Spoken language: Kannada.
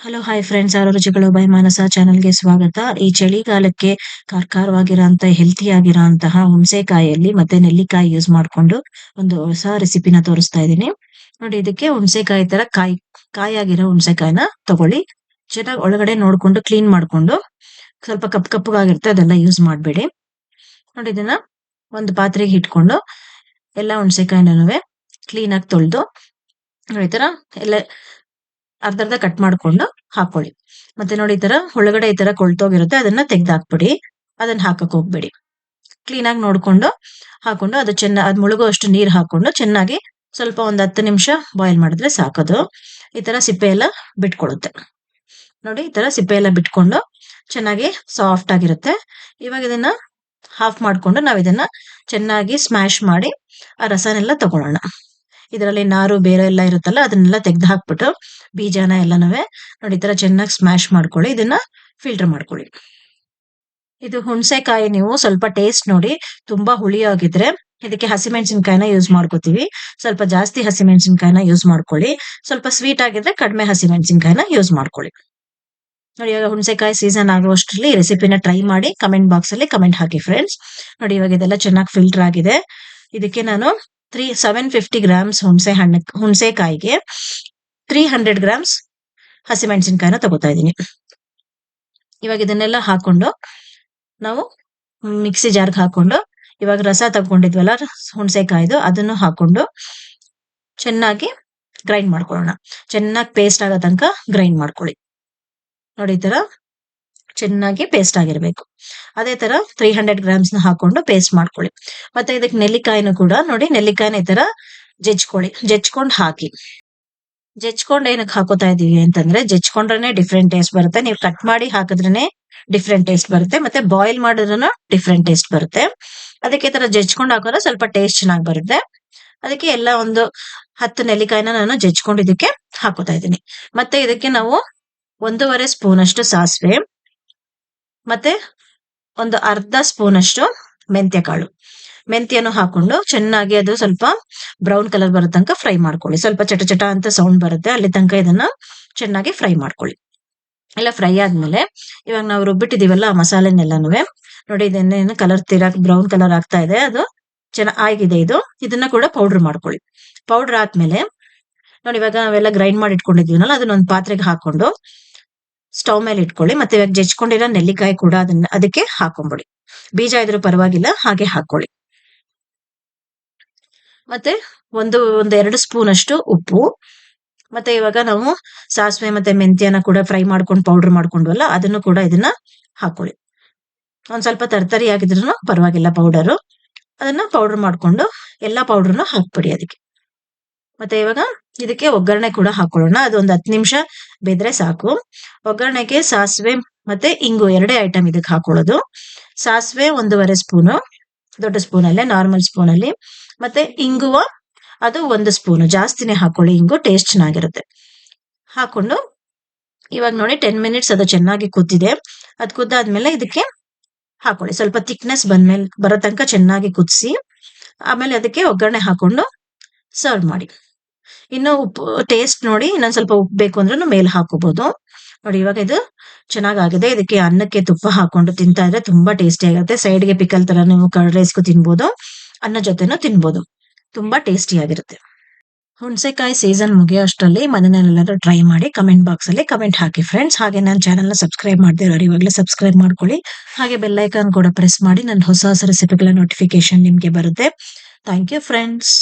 ಹಲೋ ಹಾಯ್ ಫ್ರೆಂಡ್ಸ್, ಆರೋ ರುಚಿಗಳು ಬೈ ಮಾನಸ ಚಾನೆಲ್ಗೆ ಸ್ವಾಗತ. ಈ ಚಳಿಗಾಲಕ್ಕೆ ಕಾರ್ಕಾರವಾಗಿರೋಂಥ ಹೆಲ್ತಿ ಆಗಿರೋಂತಹ ಹುಣಸೆಕಾಯಲ್ಲಿ ಮತ್ತೆ ನೆಲ್ಲಿಕಾಯಿ ಯೂಸ್ ಮಾಡ್ಕೊಂಡು ಒಂದು ಹೊಸ ರೆಸಿಪಿನ ತೋರಿಸ್ತಾ ಇದ್ದೀನಿ. ನೋಡಿ, ಇದಕ್ಕೆ ಹುಣಸೆಕಾಯಿ ತರ ಕಾಯಾಗಿರೋ ಹುಣಸೆಕಾಯಿನ ತಗೊಳ್ಳಿ. ಚೆನ್ನಾಗಿ ಒಳಗಡೆ ನೋಡ್ಕೊಂಡು ಕ್ಲೀನ್ ಮಾಡ್ಕೊಂಡು, ಸ್ವಲ್ಪ ಕಪ್ಪು ಕಪ್ಪಗಾಗಿರುತ್ತೆ ಅದೆಲ್ಲ ಯೂಸ್ ಮಾಡಬೇಡಿ. ನೋಡಿ, ಇದನ್ನ ಒಂದು ಪಾತ್ರೆಗೆ ಇಟ್ಕೊಂಡು ಎಲ್ಲ ಹುಣಸೆಕಾಯಿನೂ ಕ್ಲೀನ್ ಆಗಿ ತೊಳೆದು ಈ ತರ ಎಲ್ಲ ಅರ್ಧ ಕಟ್ ಮಾಡ್ಕೊಂಡು ಹಾಕೊಳ್ಳಿ. ಮತ್ತೆ ನೋಡಿ, ಈ ತರ ಒಳಗಡೆ ಈ ತರ ಕೊಳ್ತೋಗಿರುತ್ತೆ, ಅದನ್ನ ತೆಗ್ದು ಹಾಕ್ಬಿಡಿ. ಅದನ್ನ ಹಾಕಕ್ ಹೋಗ್ಬೇಡಿ. ಕ್ಲೀನ್ ಆಗಿ ನೋಡ್ಕೊಂಡು ಹಾಕೊಂಡು ಅದ್ ಮುಳುಗೋ ಅಷ್ಟು ನೀರ್ ಹಾಕೊಂಡು ಚೆನ್ನಾಗಿ ಸ್ವಲ್ಪ ಒಂದ್ 10 ನಿಮಿಷ ಬಾಯ್ಲ್ ಮಾಡಿದ್ರೆ ಸಾಕದು. ಈ ತರ ಸಿಪ್ಪೆ ಎಲ್ಲ ಬಿಟ್ಕೊಳುತ್ತೆ. ನೋಡಿ, ಈ ತರ ಸಿಪ್ಪೆ ಎಲ್ಲ ಬಿಟ್ಕೊಂಡು ಚೆನ್ನಾಗಿ ಸಾಫ್ಟ್ ಆಗಿರುತ್ತೆ. ಇವಾಗ ಇದನ್ನ ಹಾಫ್ ಮಾಡ್ಕೊಂಡು ನಾವ್ ಇದನ್ನ ಚೆನ್ನಾಗಿ ಸ್ಮ್ಯಾಶ್ ಮಾಡಿ ಆ ರಸನೆಲ್ಲ ತಗೊಳ್ಳೋಣ. ಇದರಲ್ಲಿ ನಾರು ಬೇರೆ ಎಲ್ಲ ಇರುತ್ತಲ್ಲ, ಅದನ್ನೆಲ್ಲ ತೆಗ್ದು ಹಾಕ್ಬಿಟ್ಟು ಬೀಜನ ಎಲ್ಲನೂ ನೋಡಿ ಈ ತರ ಚೆನ್ನಾಗಿ ಸ್ಮ್ಯಾಶ್ ಮಾಡ್ಕೊಳ್ಳಿ. ಇದನ್ನ ಫಿಲ್ಟರ್ ಮಾಡ್ಕೊಳ್ಳಿ. ಇದು ಹುಣಸೆಕಾಯಿ ನೀವು ಸ್ವಲ್ಪ ಟೇಸ್ಟ್ ನೋಡಿ, ತುಂಬಾ ಹುಳಿ ಆಗಿದ್ರೆ ಇದಕ್ಕೆ ಹಸಿಮೆಣಸಿನ್ಕಾಯಿನ ಯೂಸ್ ಮಾಡ್ಕೋತೀವಿ. ಸ್ವಲ್ಪ ಜಾಸ್ತಿ ಹಸಿಮೆಣಸಿನ್ಕಾಯಿನ ಯೂಸ್ ಮಾಡ್ಕೊಳ್ಳಿ. ಸ್ವಲ್ಪ ಸ್ವೀಟ್ ಆಗಿದ್ರೆ ಕಡಿಮೆ ಹಸಿಮೆಣಸಿನ್ಕಾಯಿನ ಯೂಸ್ ಮಾಡ್ಕೊಳ್ಳಿ. ನೋಡಿ, ಇವಾಗ ಹುಣಸೆಕಾಯಿ ಸೀಸನ್ ಆಗುವಷ್ಟರಲ್ಲಿ ಈ ರೆಸಿಪಿನ ಟ್ರೈ ಮಾಡಿ ಕಮೆಂಟ್ ಬಾಕ್ಸ್ ಅಲ್ಲಿ ಕಮೆಂಟ್ ಹಾಕಿ ಫ್ರೆಂಡ್ಸ್. ನೋಡಿ, ಇವಾಗ ಇದೆಲ್ಲ ಚೆನ್ನಾಗಿ ಫಿಲ್ಟರ್ ಆಗಿದೆ. ಇದಕ್ಕೆ ನಾನು 750 ಗ್ರಾಮ್ಸ್ ಹುಣಸೆಕಾಯಿಗೆ 300 ಗ್ರಾಮ್ಸ್ ಹಸಿಮೆಣಸಿನ್ಕಾಯಿನ ತಗೋತಾ ಇದ್ದೀನಿ. ಇವಾಗ ಇದನ್ನೆಲ್ಲ ಹಾಕೊಂಡು ನಾವು ಮಿಕ್ಸಿ ಜಾರ್ಗೆ ಹಾಕೊಂಡು ಇವಾಗ ರಸ ತಗೊಂಡಿದ್ವಲ್ಲ ಹುಣಸೆಕಾಯ್ದು, ಅದನ್ನು ಹಾಕೊಂಡು ಚೆನ್ನಾಗಿ ಗ್ರೈಂಡ್ ಮಾಡ್ಕೊಳ್ಳೋಣ. ಚೆನ್ನಾಗಿ ಪೇಸ್ಟ್ ಆಗೋ ತನಕ ಗ್ರೈಂಡ್ ಮಾಡ್ಕೊಳ್ಳಿ. ನೋಡಿ, ಈ ತರ ಚೆನ್ನಾಗಿ ಪೇಸ್ಟ್ ಆಗಿರ್ಬೇಕು. ಅದೇ ತರ 300 ಗ್ರಾಮ್ಸ್ ನ ಹಾಕೊಂಡು ಪೇಸ್ಟ್ ಮಾಡ್ಕೊಳ್ಳಿ. ಮತ್ತೆ ಇದಕ್ಕೆ ನೆಲ್ಲಿಕಾಯಿನೂ ಕೂಡ ನೋಡಿ, ನೆಲ್ಲಿಕಾಯಿನ ಈ ತರ ಜಜ್ಕೊಂಡು ಹಾಕಿ. ಜಜ್ಕೊಂಡು ಏನಕ್ಕೆ ಹಾಕೋತಾ ಇದೀವಿ ಅಂತಂದ್ರೆ, ಜಜ್ಕೊಂಡ್ರೆ ಡಿಫ್ರೆಂಟ್ ಟೇಸ್ಟ್ ಬರುತ್ತೆ. ನೀವು ಕಟ್ ಮಾಡಿ ಹಾಕಿದ್ರೇನೆ ಡಿಫ್ರೆಂಟ್ ಟೇಸ್ಟ್ ಬರುತ್ತೆ. ಮತ್ತೆ ಬಾಯ್ಲ್ ಮಾಡಿದ್ರೂ ಡಿಫ್ರೆಂಟ್ ಟೇಸ್ಟ್ ಬರುತ್ತೆ. ಅದಕ್ಕೆ ಈ ತರ ಜಜ್ಕೊಂಡು ಹಾಕೋದ್ರೆ ಸ್ವಲ್ಪ ಟೇಸ್ಟ್ ಚೆನ್ನಾಗಿ ಬರುತ್ತೆ. ಅದಕ್ಕೆ ಎಲ್ಲ ಒಂದು 10 ನೆಲ್ಲಿಕಾಯಿನ ನಾನು ಜಜ್ಕೊಂಡು ಇದಕ್ಕೆ ಹಾಕೋತಾ ಇದ್ದೀನಿ. ಮತ್ತೆ ಇದಕ್ಕೆ ನಾವು 1.5 ಸ್ಪೂನ್ ಅಷ್ಟು ಸಾಸಿವೆ, ಮತ್ತೆ ಒಂದು ಅರ್ಧ ಸ್ಪೂನ್ ಅಷ್ಟು ಮೆಂತ್ಯನು ಹಾಕೊಂಡು ಚೆನ್ನಾಗಿ ಅದು ಸ್ವಲ್ಪ ಬ್ರೌನ್ ಕಲರ್ ಬರೋ ತನಕ ಫ್ರೈ ಮಾಡ್ಕೊಳ್ಳಿ. ಸ್ವಲ್ಪ ಚಟ ಅಂತ ಸೌಂಡ್ ಬರುತ್ತೆ, ಅಲ್ಲಿ ತನಕ ಇದನ್ನ ಚೆನ್ನಾಗಿ ಫ್ರೈ ಮಾಡ್ಕೊಳ್ಳಿ. ಎಲ್ಲ ಫ್ರೈ ಆದ್ಮೇಲೆ ಇವಾಗ ನಾವು ರುಬ್ಬಿಟ್ಟಿದೀವಲ್ಲ ಆ ಮಸಾಲೆನೆಲ್ಲಾನು ನೋಡಿ, ಇದನ್ನೇನು ಕಲರ್ ಬ್ರೌನ್ ಕಲರ್ ಆಗ್ತಾ ಇದೆ, ಅದು ಚೆನ್ನಾಗಿದೆ. ಇದನ್ನ ಕೂಡ ಪೌಡರ್ ಮಾಡ್ಕೊಳ್ಳಿ. ಪೌಡರ್ ಆದ್ಮೇಲೆ ನೋಡಿ, ಇವಾಗ ನಾವೆಲ್ಲ ಗ್ರೈಂಡ್ ಮಾಡಿ ಇಟ್ಕೊಂಡಿದೀವಲ್ಲ, ಅದನ್ನೊಂದು ಪಾತ್ರೆಗೆ ಹಾಕೊಂಡು ಸ್ಟವ್ ಮೇಲೆ ಇಟ್ಕೊಳ್ಳಿ. ಮತ್ತೆ ಇವಾಗ ಜಜ್ಕೊಂಡಿರೋ ನೆಲ್ಲಿಕಾಯಿ ಕೂಡ ಅದಕ್ಕೆ ಹಾಕೊಂಡ್ಬಿಡಿ. ಬೀಜ ಇದ್ರೂ ಪರವಾಗಿಲ್ಲ, ಹಾಗೆ ಹಾಕೊಳ್ಳಿ. ಮತ್ತೆ ಒಂದು 2 ಸ್ಪೂನ್ ಅಷ್ಟು ಉಪ್ಪು. ಮತ್ತೆ ಇವಾಗ ನಾವು ಸಾಸಿವೆ ಮತ್ತೆ ಮೆಂತ್ಯನ ಕೂಡ ಫ್ರೈ ಮಾಡ್ಕೊಂಡು ಪೌಡರ್ ಮಾಡ್ಕೊಂಡ್ವಲ್ಲ, ಅದನ್ನು ಕೂಡ ಇದನ್ನ ಹಾಕೊಳ್ಳಿ. ಒಂದ್ ಸ್ವಲ್ಪ ತರ್ತರಿ ಆಗಿದ್ರು ಪರವಾಗಿಲ್ಲ ಪೌಡರು. ಅದನ್ನ ಪೌಡರ್ ಮಾಡ್ಕೊಂಡು ಎಲ್ಲಾ ಪೌಡರ್ನ ಹಾಕ್ಬಿಡಿ ಅದಕ್ಕೆ. ಮತ್ತೆ ಇವಾಗ ಇದಕ್ಕೆ ಒಗ್ಗರಣೆ ಕೂಡ ಹಾಕೊಳ್ಳೋಣ. ಅದೊಂದು 10 ನಿಮಿಷ ಬೆದ್ರೆ ಸಾಕು. ಒಗ್ಗರಣೆಗೆ ಸಾಸಿವೆ ಮತ್ತೆ ಇಂಗು 2 ಐಟಮ್ ಇದಕ್ಕೆ ಹಾಕೊಳ್ಳೋದು. ಸಾಸಿವೆ 1.5 ಸ್ಪೂನು, ದೊಡ್ಡ ಸ್ಪೂನ್ ಅಲ್ಲೇ, ನಾರ್ಮಲ್ ಸ್ಪೂನ್ ಅಲ್ಲಿ. ಮತ್ತೆ ಇಂಗುವ ಅದು 1 ಸ್ಪೂನು, ಜಾಸ್ತಿನೇ ಹಾಕೊಳ್ಳಿ. ಇಂಗು ಟೇಸ್ಟ್ ಚೆನ್ನಾಗಿರುತ್ತೆ. ಹಾಕೊಂಡು ಇವಾಗ ನೋಡಿ 10 ಮಿನಿಟ್ಸ್ ಅದು ಚೆನ್ನಾಗಿ ಕುದ್ದಿದೆ. ಅದು ಕುದ್ದಾದ್ಮೇಲೆ ಇದಕ್ಕೆ ಹಾಕೊಳ್ಳಿ. ಸ್ವಲ್ಪ ಥಿಕ್ನೆಸ್ ಬರೋ ತನಕ ಚೆನ್ನಾಗಿ ಕುದಿಸಿ, ಆಮೇಲೆ ಅದಕ್ಕೆ ಒಗ್ಗರಣೆ ಹಾಕೊಂಡು ಸರ್ವ್ ಮಾಡಿ. ಇನ್ನು ಉಪ್ಪು ಟೇಸ್ಟ್ ನೋಡಿ, ಇನ್ನೊಂದ್ ಸ್ವಲ್ಪ ಉಪ್ಪು ಬೇಕು ಅಂದ್ರೂ ಮೇಲೆ ಹಾಕೋಬಹುದು. ನೋಡಿ, ಇವಾಗ ಇದು ಚೆನ್ನಾಗಾಗಿದೆ. ಇದಕ್ಕೆ ಅನ್ನಕ್ಕೆ ತುಪ್ಪ ಹಾಕೊಂಡು ತಿಂತಾ ಇದ್ರೆ ತುಂಬಾ ಟೇಸ್ಟಿ ಆಗುತ್ತೆ. ಸೈಡ್ಗೆ ಪಿಕಲ್ ತರ ನೀವು ಕರ್ಡ್ ರೈಸ್ಗೂ ತಿನ್ಬೋದು, ಅನ್ನ ಜೊತೆನೂ ತಿನ್ಬೋದು. ತುಂಬಾ ಟೇಸ್ಟಿ ಆಗಿರುತ್ತೆ. ಹುಣಸೆಕಾಯಿ ಸೀಸನ್ ಮುಗಿಯೋ ಅಷ್ಟರಲ್ಲಿ ಮನೆಯಲ್ಲೆಲ್ಲರೂ ಟ್ರೈ ಮಾಡಿ ಕಮೆಂಟ್ ಬಾಕ್ಸ್ ಅಲ್ಲಿ ಕಮೆಂಟ್ ಹಾಕಿ ಫ್ರೆಂಡ್ಸ್. ಹಾಗೆ ನನ್ನ ಚಾನೆಲ್ ನ ಸಬ್ಸ್ಕ್ರೈಬ್ ಮಾಡದೇ ಇರೋರು ಇವಾಗಲೇ ಸಬ್ಸ್ಕ್ರೈಬ್ ಮಾಡ್ಕೊಳ್ಳಿ. ಹಾಗೆ ಬೆಲ್ ಐಕಾನ್ ಕೂಡ ಪ್ರೆಸ್ ಮಾಡಿ, ನನ್ನ ಹೊಸ ರೆಸಿಪಿಗಳ ನೋಟಿಫಿಕೇಶನ್ ನಿಮ್ಗೆ ಬರುತ್ತೆ. Thank you friends.